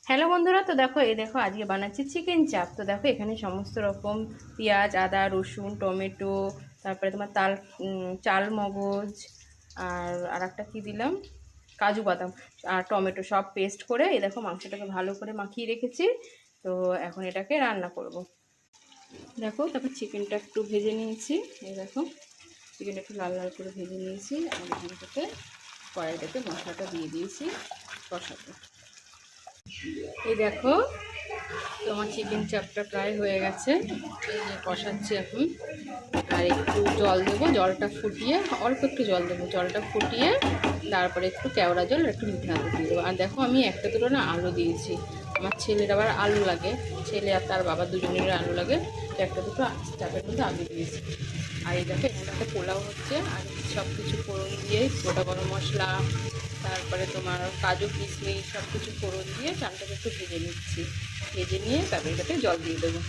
Hello বন্ধুরা, তো দেখো এই দেখো আজকে বানাচ্ছি চিকেন চাপ। তো দেখো এখানে সমস্ত রকম পেঁয়াজ, আদা, রসুন, টমেটো, তারপরে তোমার চাল মগজ, আর একটা কী দিলাম, কাজু বাদাম আর টমেটো সব পেস্ট করে এই দেখো মাংসটাকে ভালো করে মাখিয়ে রেখেছি। তো এখন এটাকে রান্না করব। দেখো তারপর চিকেনটা একটু ভেজে নিয়েছি। এই দেখো চিকেনটা একটু লাল লাল করে ভেজে নিয়েছি। আর এখানটাতে কড়াইটাতে মশলাটা দিয়ে দিয়েছি কষাতে। এই দেখো তোমার চিকেন চাপটা প্রায় হয়ে গেছে। এই যে কষাচ্ছি এখন। আর একটু জল দেবো, জলটা ফুটিয়ে অল্প একটু জল দেবো, জলটা ফুটিয়ে তারপরে একটু কেওড়া জল একটু মিঠে আলু দিয়ে দেবো। আর দেখো আমি একটা দুটো না আলু দিয়েছি, আমার ছেলের আবার আলু লাগে, ছেলে আর তার বাবা দুজনের আলু লাগে, তো একটা দুটো চাপের মধ্যে আলু দিয়েছি। আর এই দেখো এখানে একটা পোলাও হচ্ছে। আর সব কিছু ফোড়ন দিয়ে গোটা গরম মশলা, তারপরে তোমার কাজু কিশমিশ সব কিছু ফোড়ন দিয়ে চালটাকে একটু ভেজে নিচ্ছি। ভেজে নিয়ে তারপরে এটাতে জল দিয়ে দেবো।